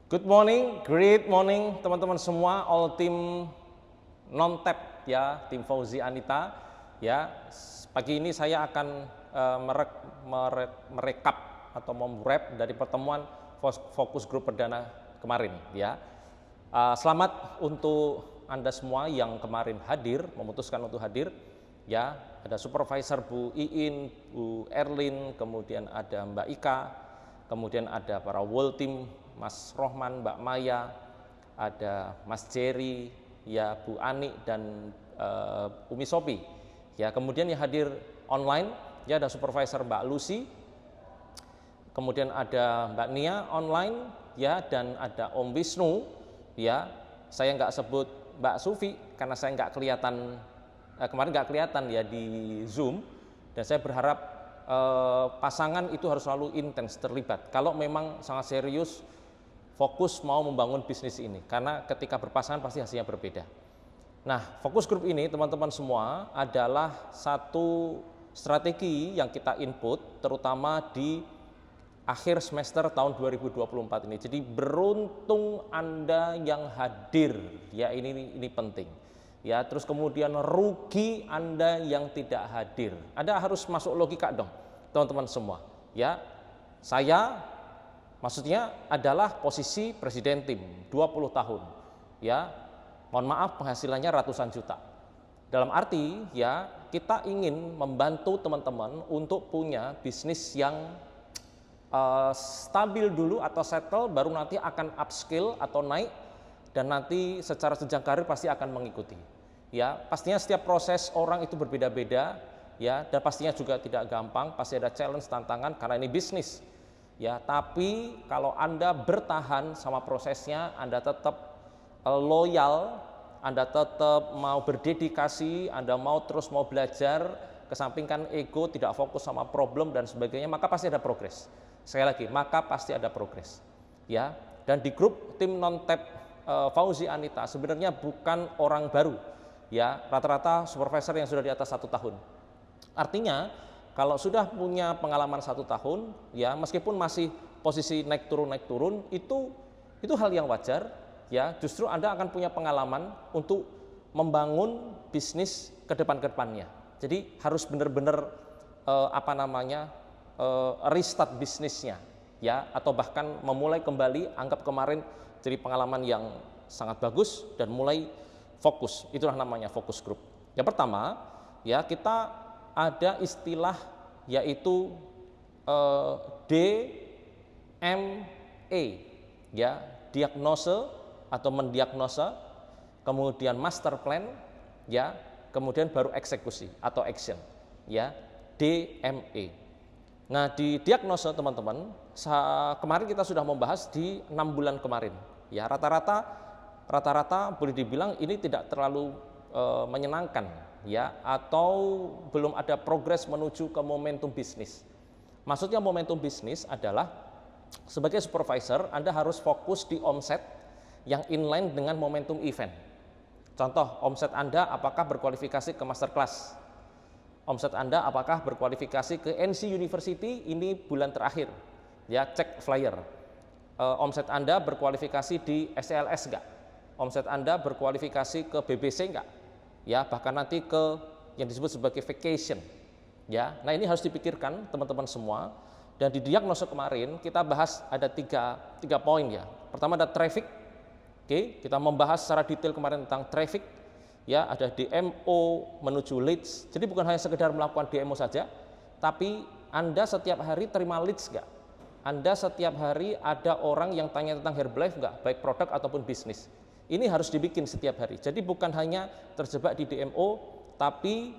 Good morning, great morning teman-teman semua, all tim non-tap ya, tim Fauzi Anita ya. Pagi ini saya akan merekap atau merap dari pertemuan fokus grup perdana kemarin ya. Selamat untuk Anda semua yang kemarin hadir, memutuskan untuk hadir ya. Ada supervisor Bu Iin, Bu Erlin, kemudian ada Mbak Ika, kemudian ada para whole team, Mas Rohman, Mbak Maya, ada Mas Jerry, ya Bu Ani dan Umi Sopi. Ya, kemudian yang hadir online ya ada supervisor Mbak Lucy, kemudian ada Mbak Nia online ya, dan ada Om Wisnu ya. Saya nggak sebut Mbak Sufi karena saya nggak kelihatan kemarin nggak kelihatan ya di Zoom, dan saya berharap pasangan itu harus selalu intens terlibat kalau memang sangat serius fokus mau membangun bisnis ini, karena ketika berpasangan pasti hasilnya berbeda. Nah, fokus grup ini teman-teman semua adalah satu strategi yang kita input terutama di akhir semester tahun 2024 ini. Jadi beruntung Anda yang hadir ya, ini penting ya. Terus kemudian rugi Anda yang tidak hadir. Anda harus masuk logika dong teman-teman semua ya. Saya maksudnya adalah posisi presiden tim 20 tahun ya, mohon maaf penghasilannya ratusan juta. Dalam arti ya, kita ingin membantu teman-teman untuk punya bisnis yang stabil dulu atau settle, baru nanti akan upskill atau naik, dan nanti secara jenjang karir pasti akan mengikuti ya. Pastinya setiap proses orang itu berbeda-beda ya, dan pastinya juga tidak gampang, pasti ada challenge, tantangan karena ini bisnis ya. Tapi kalau Anda bertahan sama prosesnya, Anda tetap loyal, Anda tetap mau berdedikasi, Anda mau terus mau belajar, kesampingkan ego, tidak fokus sama problem dan sebagainya, maka pasti ada progres. Sekali lagi, maka pasti ada progres ya. Dan di grup tim non-tap Fauzi Anita sebenarnya bukan orang baru ya, rata-rata supervisor yang sudah di atas 1 tahun. Artinya kalau sudah punya pengalaman 1 tahun ya, meskipun masih posisi naik turun itu hal yang wajar ya. Justru Anda akan punya pengalaman untuk membangun bisnis ke depannya. Jadi harus benar-benar restart bisnisnya ya, atau bahkan memulai kembali, anggap kemarin jadi pengalaman yang sangat bagus dan mulai fokus. Itulah namanya fokus group. Yang pertama ya, kita ada istilah yaitu DME ya, diagnose atau mendiagnosa, kemudian master plan ya, kemudian baru eksekusi atau action ya, DME. Nah, di diagnosa teman-teman, kemarin kita sudah membahas di 6 bulan kemarin ya, rata-rata boleh dibilang ini tidak terlalu menyenangkan ya, atau belum ada progres menuju ke momentum bisnis. Maksudnya momentum bisnis adalah sebagai supervisor Anda harus fokus di omset yang inline dengan momentum event. Contoh, omset Anda apakah berkualifikasi ke master class, omset Anda apakah berkualifikasi ke NC University ini bulan terakhir ya, cek flyer. Omset Anda berkualifikasi di SLS enggak, omset Anda berkualifikasi ke BBC enggak ya, bahkan nanti ke yang disebut sebagai vacation ya. Nah, ini harus dipikirkan teman-teman semua. Dan di diagnosa kemarin kita bahas ada tiga poin ya. Pertama ada traffic. Oke, kita membahas secara detail kemarin tentang traffic ya. Ada DMO menuju leads. Jadi bukan hanya sekedar melakukan DMO saja, tapi Anda setiap hari terima leads enggak? Anda setiap hari ada orang yang tanya tentang Herbalife enggak, baik produk ataupun bisnis. Ini harus dibikin setiap hari. Jadi bukan hanya terjebak di DMO, tapi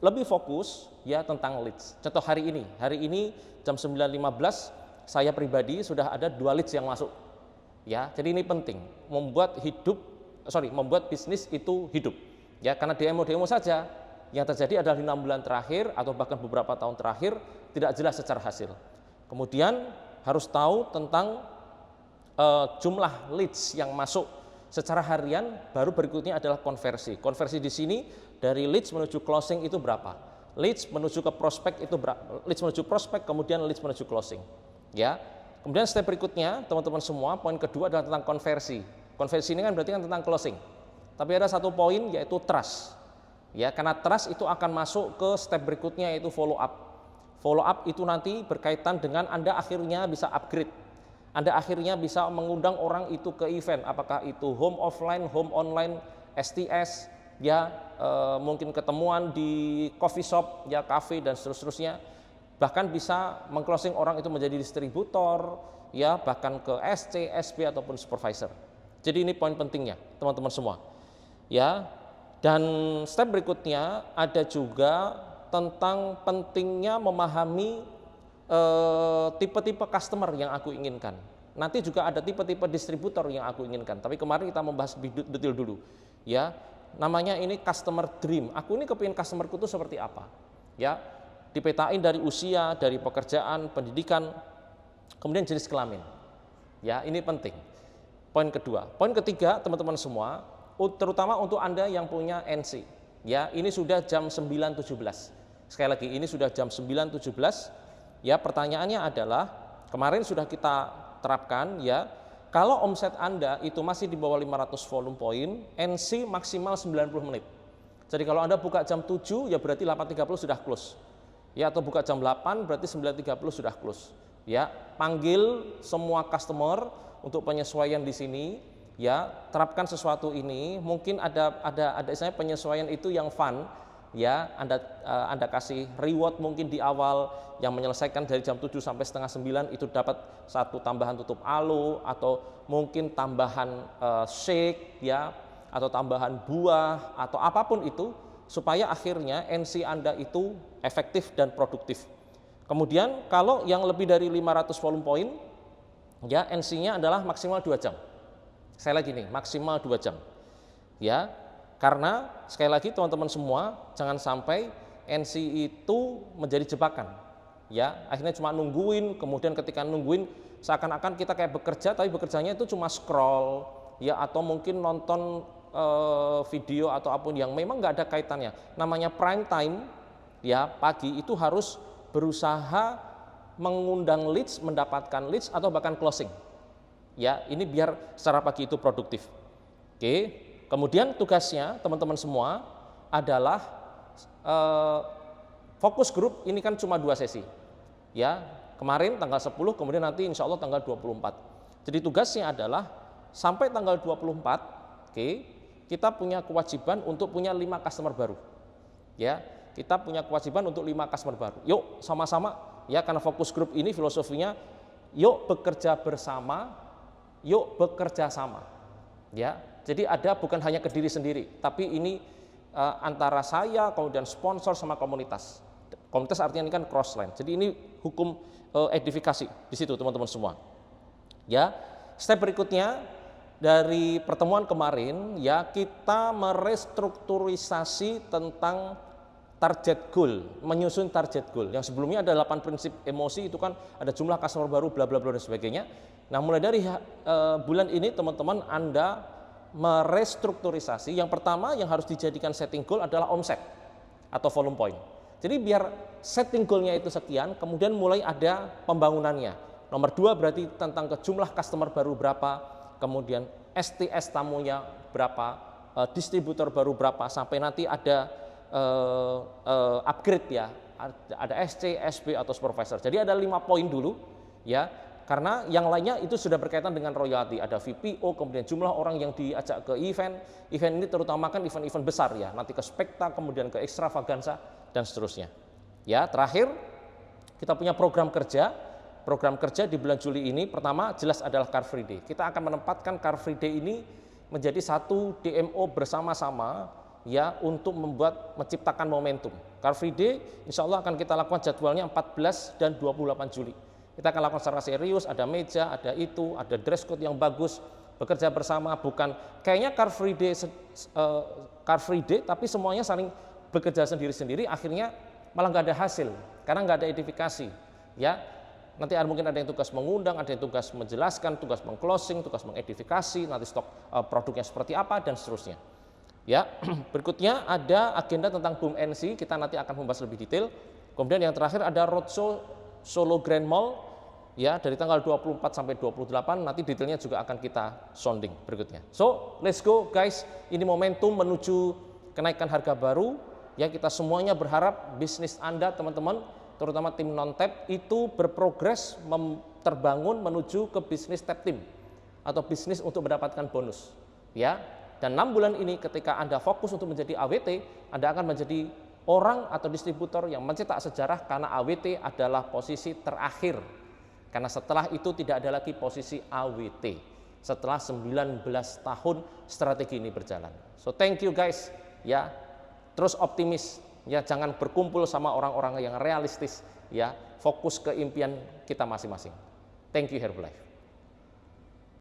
lebih fokus ya tentang leads. Contoh hari ini jam 9.15 saya pribadi sudah ada 2 leads yang masuk ya. Jadi ini penting, membuat bisnis itu hidup ya, karena DMO saja yang terjadi adalah 6 bulan terakhir atau bahkan beberapa tahun terakhir tidak jelas secara hasil. Kemudian harus tahu tentang jumlah leads yang masuk secara harian, baru berikutnya adalah konversi. Konversi di sini dari leads menuju closing itu berapa? Leads menuju ke prospek itu berapa? Leads menuju prospek, kemudian leads menuju closing. Ya. Kemudian step berikutnya, teman-teman semua, poin kedua adalah tentang konversi. Konversi ini kan berarti kan tentang closing. Tapi ada satu poin yaitu trust. Ya, karena trust itu akan masuk ke step berikutnya yaitu follow up. Follow up itu nanti berkaitan dengan Anda akhirnya bisa upgrade. Anda akhirnya bisa mengundang orang itu ke event, apakah itu home offline, home online, STS, ya mungkin ketemuan di coffee shop, ya cafe dan seterusnya. Bahkan bisa mengclosing orang itu menjadi distributor, ya bahkan ke SC, SB ataupun supervisor. Jadi ini poin pentingnya, teman-teman semua. Ya, dan step berikutnya ada juga tentang pentingnya memahami tipe-tipe customer yang aku inginkan. Nanti juga ada tipe-tipe distributor yang aku inginkan. Tapi kemarin kita membahas lebih detail dulu. Ya, namanya ini customer dream. Aku ini kepingin customerku itu seperti apa? Ya, dipetain dari usia, dari pekerjaan, pendidikan, kemudian jenis kelamin. Ya, ini penting. Poin kedua. Poin ketiga, teman-teman semua, terutama untuk Anda yang punya NC. Ya, ini sudah jam 9.17. Sekali lagi, ini sudah jam 9.17. Ya, pertanyaannya adalah, kemarin sudah kita terapkan, ya, kalau omset Anda itu masih di bawah 500 volume point, NC maksimal 90 menit. Jadi kalau Anda buka jam 7, ya berarti 8.30 sudah close. Ya, atau buka jam 8 berarti 9.30 sudah close. Ya, panggil semua customer untuk penyesuaian di sini, ya, terapkan sesuatu ini. Mungkin ada istilahnya penyesuaian itu yang fun, ya, Anda kasih reward mungkin di awal yang menyelesaikan dari jam 7 sampai setengah 9 itu dapat satu tambahan tutup alo atau mungkin tambahan shake, ya, atau tambahan buah atau apapun itu, supaya akhirnya NC Anda itu efektif dan produktif. Kemudian kalau yang lebih dari 500 volume point, ya, NC-nya adalah maksimal 2 jam. Saya lagi nih, maksimal 2 jam. Ya, karena sekali lagi teman-teman semua, jangan sampai NC itu menjadi jebakan. Ya, akhirnya cuma nungguin, kemudian ketika nungguin seakan-akan kita kayak bekerja, tapi bekerjanya itu cuma scroll, ya, atau mungkin nonton video atau apapun yang memang nggak ada kaitannya. Namanya prime time, ya, pagi itu harus berusaha mengundang leads, mendapatkan leads atau bahkan closing. Ya, ini biar secara pagi itu produktif. Oke, kemudian tugasnya teman-teman semua adalah fokus grup ini kan cuma 2 sesi. Ya, kemarin tanggal 10, kemudian nanti insya Allah tanggal 24. Jadi tugasnya adalah sampai tanggal 24, oke, kita punya kewajiban untuk punya 5 customer baru. Ya, kita punya kewajiban untuk 5 customer baru. Yuk sama-sama, ya, karena fokus grup ini filosofinya yuk bekerja bersama, yuk bekerja sama. Ya, jadi ada bukan hanya ke diri sendiri, tapi ini antara saya, kemudian sponsor sama komunitas. Komunitas artinya ini kan cross line. Jadi ini hukum edifikasi di situ teman-teman semua. Ya, step berikutnya dari pertemuan kemarin, ya, kita merestrukturisasi tentang target goal, menyusun target goal. Yang sebelumnya ada 8 prinsip emosi, itu kan ada jumlah customer baru, bla bla bla dan sebagainya. Nah, mulai dari bulan ini teman-teman Anda merestrukturisasi. Yang pertama yang harus dijadikan setting goal adalah omset atau volume point. Jadi biar setting goalnya itu sekian, kemudian mulai ada pembangunannya. Nomor 2 berarti tentang ke jumlah customer baru berapa, kemudian STS tamunya berapa, distributor baru berapa, sampai nanti ada upgrade, ya, ada SC, SB atau supervisor. Jadi ada 5 poin dulu, ya, karena yang lainnya itu sudah berkaitan dengan royalti. Ada VPO, kemudian jumlah orang yang diajak ke event ini terutama kan event-event besar, ya, nanti ke spekta, kemudian ke extravaganza dan seterusnya. Ya, terakhir kita punya program kerja. Program kerja di bulan Juli ini pertama jelas adalah Car Free Day. Kita akan menempatkan Car Free Day ini menjadi satu DMO bersama-sama, ya, untuk menciptakan momentum. Car Free Day insya Allah akan kita lakukan jadwalnya 14 dan 28 Juli. Kita akan lakukan secara serius, ada meja, ada itu, ada dress code yang bagus, bekerja bersama, bukan kayaknya Car Free Day tapi semuanya saling bekerja sendiri-sendiri, akhirnya malah nggak ada hasil karena nggak ada edifikasi, ya. Nanti mungkin ada yang tugas mengundang, ada yang tugas menjelaskan, tugas mengclosing, tugas mengedifikasi, nanti stok produknya seperti apa dan seterusnya. Ya, berikutnya ada agenda tentang Boom NC, kita nanti akan membahas lebih detail. Kemudian yang terakhir ada roadshow Solo Grand Mall, ya dari tanggal 24 sampai 28, nanti detailnya juga akan kita sounding berikutnya. So let's go guys, ini momentum menuju kenaikan harga baru. Ya, kita semuanya berharap bisnis Anda teman-teman, terutama tim non-tap itu berprogres terbangun menuju ke bisnis tap team atau bisnis untuk mendapatkan bonus. Ya, dan 6 bulan ini ketika Anda fokus untuk menjadi AWT, Anda akan menjadi orang atau distributor yang mencetak sejarah karena AWT adalah posisi terakhir. Karena setelah itu tidak ada lagi posisi AWT setelah 19 tahun strategi ini berjalan. So thank you guys, ya. Terus optimis, ya, jangan berkumpul sama orang-orang yang realistis, ya, fokus ke impian kita masing-masing. Thank you Herbalife.